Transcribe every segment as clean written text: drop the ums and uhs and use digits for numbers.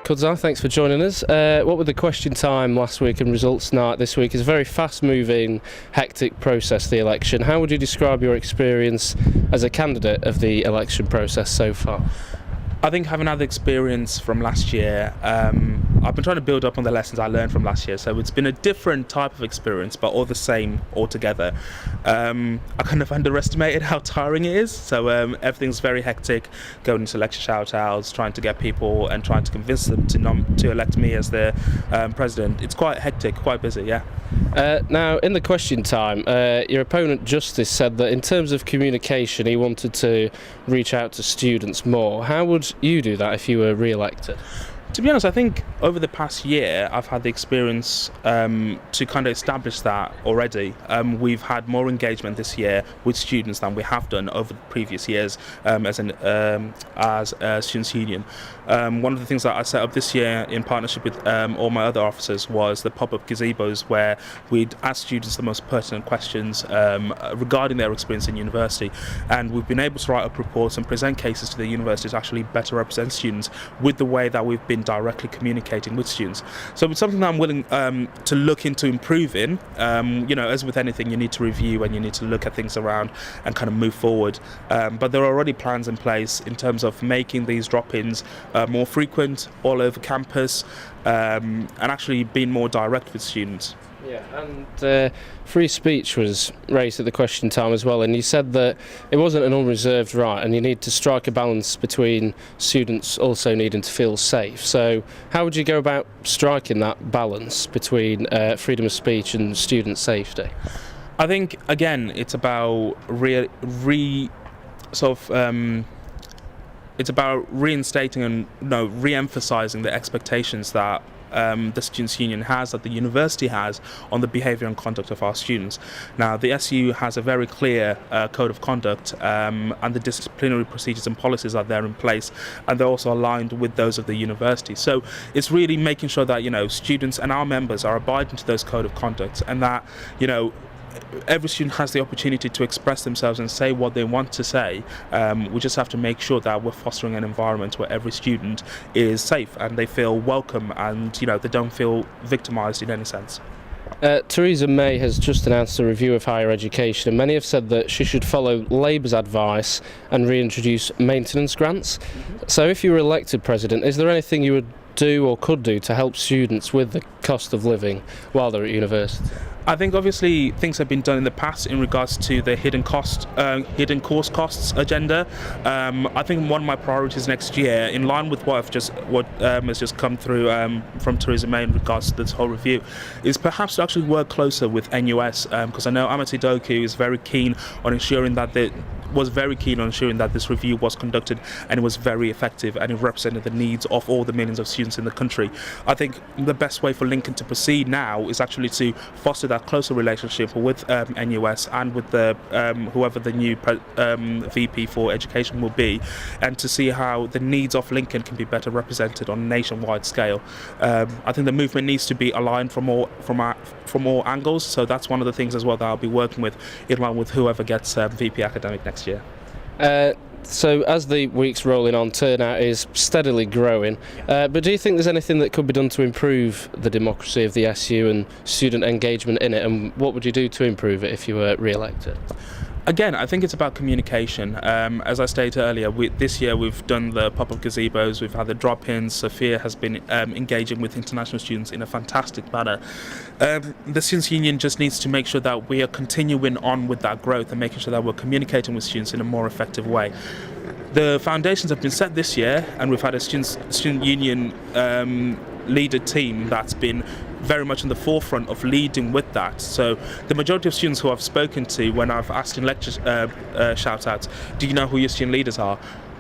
Kudzai, thanks for joining us. What with the question time last week and results night this week is a very fast-moving, hectic process, the election. How would you describe your experience as a candidate of the election process so far? I think having had the experience from last year, I've been trying to build up on the lessons I learned from last year. So it's been a different type of experience, but all the same altogether. I kind of underestimated how tiring it is. So everything's very hectic, going into lecture shout-outs, trying to get people and trying to convince them to elect me as their president. It's quite hectic, quite busy, yeah. Now, in the question time, your opponent Justice said that in terms of communication, he wanted to reach out to students more. How would you do that if you were re-elected? To be honest, I think over the past year, I've had the experience to kind of establish that already. We've had more engagement this year with students than we have done over the previous years as a students' union. One of the things that I set up this year in partnership with all my other officers was the pop-up gazebos, where we'd ask students the most pertinent questions regarding their experience in university, and we've been able to write up reports and present cases to the university to actually better represent students with the way that we've been directly communicating with students. So it's something that I'm willing to look into improving. As with anything, you need to review and you need to look at things around and kind of move forward. But there are already plans in place in terms of making these drop-ins more frequent all over campus and actually being more direct with students. Yeah, and free speech was raised at the question time as well, and you said that it wasn't an unreserved right and you need to strike a balance between students also needing to feel safe. So how would you go about striking that balance between freedom of speech and student safety? I think, again, it's about it's about reinstating and re-emphasising the expectations that the Students' Union has, that the university has, on the behaviour and conduct of our students. Now, the SU has a very clear code of conduct, and the disciplinary procedures and policies are there in place, and they're also aligned with those of the university. So it's really making sure that students and our members are abiding to those code of conduct, and that every student has the opportunity to express themselves and say what they want to say. We just have to make sure that we're fostering an environment where every student is safe and they feel welcome and they don't feel victimised in any sense. Theresa May has just announced a review of higher education, and many have said that she should follow Labour's advice and reintroduce maintenance grants. So if you were elected president, is there anything you would do or could do to help students with the cost of living while they're at university? I think obviously things have been done in the past in regards to the hidden course costs agenda. I think one of my priorities next year, in line with what has just come through from Theresa May in regards to this whole review, is perhaps to actually work closer with NUS, because I know Amity Doku is very keen on ensuring that this review was conducted and it was very effective and it represented the needs of all the millions of students in the country. I think the best way for Lincoln to proceed now is actually to foster that closer relationship with NUS and with the whoever the new VP for education will be, and to see how the needs of Lincoln can be better represented on a nationwide scale. I think the movement needs to be aligned from all angles, so that's one of the things as well that I'll be working with in line with whoever gets VP academic next year. So as the weeks rolling on, turnout is steadily growing, but do you think there's anything that could be done to improve the democracy of the SU and student engagement in it, and what would you do to improve it if you were re-elected? Again, I think it's about communication. As I stated earlier, this year we've done the pop-up gazebos, we've had the drop-ins. Sophia has been engaging with international students in a fantastic manner. The Students' Union just needs to make sure that we are continuing on with that growth and making sure that we're communicating with students in a more effective way. The foundations have been set this year, and we've had a Student Union leader team that's been very much in the forefront of leading with that. So the majority of students who I've spoken to when I've asked in lecture shout-outs, do you know who your student leaders are?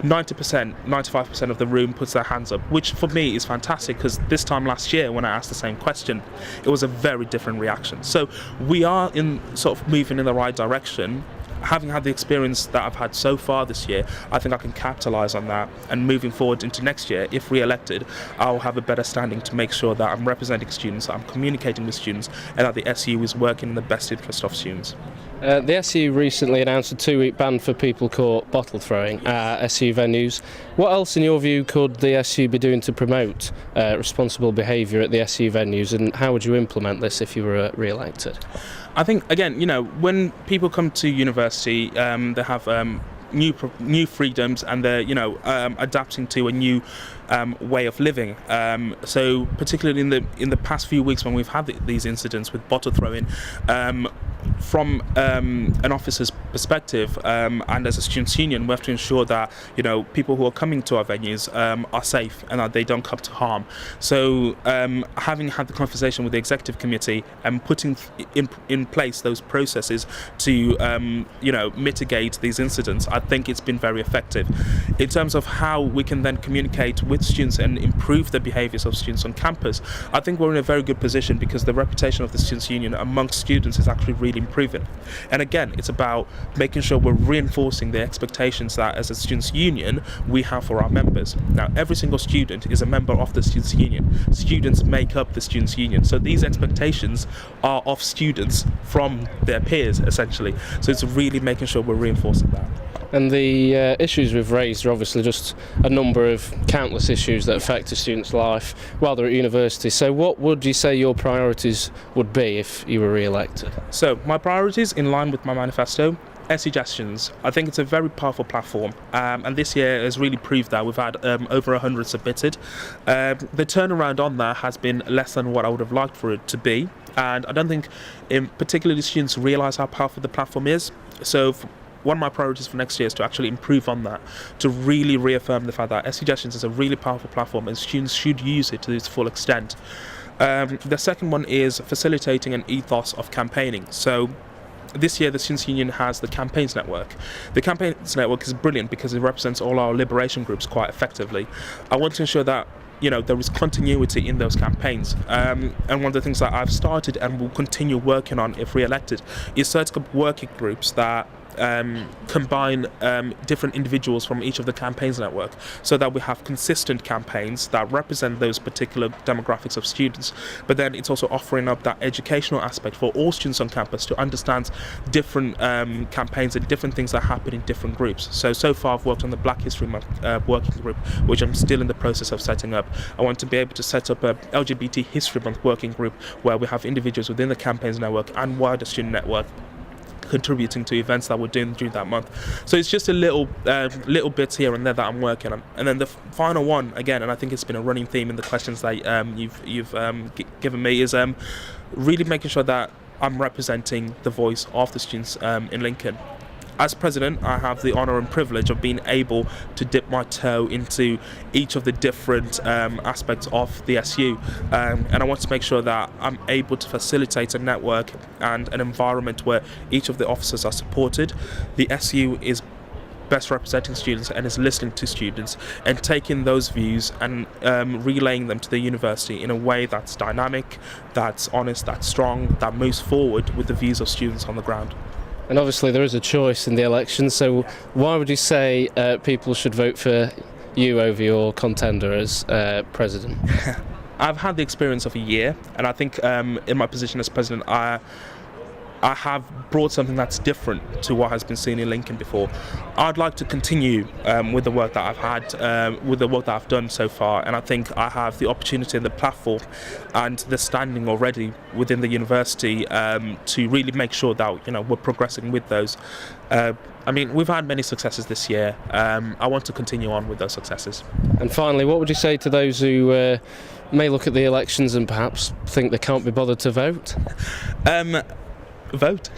90%, 95% of the room puts their hands up, which for me is fantastic, because this time last year when I asked the same question, it was a very different reaction. So we are sort of moving in the right direction. Having had the experience that I've had so far this year, I think I can capitalise on that, and moving forward into next year, if re-elected, I'll have a better standing to make sure that I'm representing students, that I'm communicating with students, and that the SU is working in the best interest of students. The SU recently announced a 2-week ban for people caught bottle throwing at SU venues. What else, in your view, could the SU be doing to promote responsible behaviour at the SU venues, and how would you implement this if you were re-elected? I think, again, when people come to university, they have new freedoms, and they're adapting to a new way of living. So particularly in the past few weeks when we've had these incidents with bottle throwing, from an officer's perspective, and as a students' union, we have to ensure that people who are coming to our venues are safe and that they don't come to harm. So having had the conversation with the executive committee and putting in place those processes to mitigate these incidents, I think it's been very effective. In terms of how we can then communicate with students and improve the behaviours of students on campus, I think we're in a very good position because the reputation of the students' union amongst students is actually really improving. And again, it's about making sure we're reinforcing the expectations that as a students' union we have for our members. Now, every single student is a member of the students' union. Students make up the students' union, so these expectations are of students from their peers, essentially. So it's really making sure we're reinforcing that. And the issues we've raised are obviously just a number of countless issues that affect a student's life while they're at university. So what would you say your priorities would be if you were re-elected? So my priorities, in line with my manifesto, suggestions. I think it's a very powerful platform, and this year has really proved that. We've had over 100 submitted. The turnaround on that has been less than what I would have liked for it to be, and I don't think particularly students realise how powerful the platform is. So one of my priorities for next year is to actually improve on that, to really reaffirm the fact that Suggestions is a really powerful platform and students should use it to its full extent. The second one is facilitating an ethos of campaigning. So this year the Students' Union has the Campaigns Network. The Campaigns Network is brilliant because it represents all our liberation groups quite effectively. I want to ensure that there is continuity in those campaigns. And one of the things that I've started and will continue working on if re-elected is setting up working groups that combine different individuals from each of the campaigns network, so that we have consistent campaigns that represent those particular demographics of students. But then it's also offering up that educational aspect for all students on campus to understand different campaigns and different things that happen in different groups. So far I've worked on the Black History Month working group, which I'm still in the process of setting up. I want to be able to set up a LGBT History Month working group where we have individuals within the campaigns network and wider student network contributing to events that we're doing during that month. So it's just a little bits here and there that I'm working on. And then the final one, again, and I think it's been a running theme in the questions that you've given me, is really making sure that I'm representing the voice of the students in Lincoln. As president, I have the honour and privilege of being able to dip my toe into each of the different aspects of the SU, and I want to make sure that I'm able to facilitate a network and an environment where each of the officers are supported. The SU is best representing students and is listening to students and taking those views and relaying them to the university in a way that's dynamic, that's honest, that's strong, that moves forward with the views of students on the ground. And obviously there is a choice in the election, so why would you say people should vote for you over your contender as president? I've had the experience of a year, and I think in my position as president I have brought something that's different to what has been seen in Lincoln before. I'd like to continue with the work that I've had, with the work that I've done so far, and I think I have the opportunity and the platform and the standing already within the university to really make sure that we're progressing with those. We've had many successes this year. I want to continue on with those successes. And finally, what would you say to those who may look at the elections and perhaps think they can't be bothered to vote? Vote.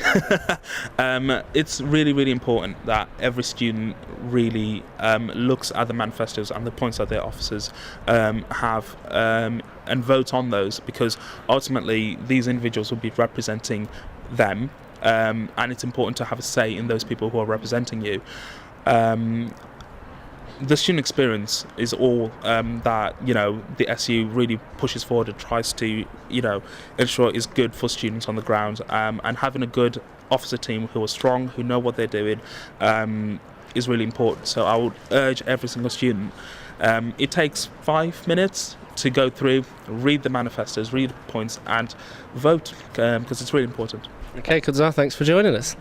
It's really, really important that every student really looks at the manifestos and the points that their officers have and vote on those, because ultimately these individuals will be representing them, and it's important to have a say in those people who are representing you. The student experience is all that the SU really pushes forward and tries to ensure is good for students on the ground, and having a good officer team who are strong, who know what they're doing, is really important. So I would urge every single student. It takes 5 minutes to go through, read the manifestos, read the points, and vote, because it's really important. Okay, Kudzai, thanks for joining us.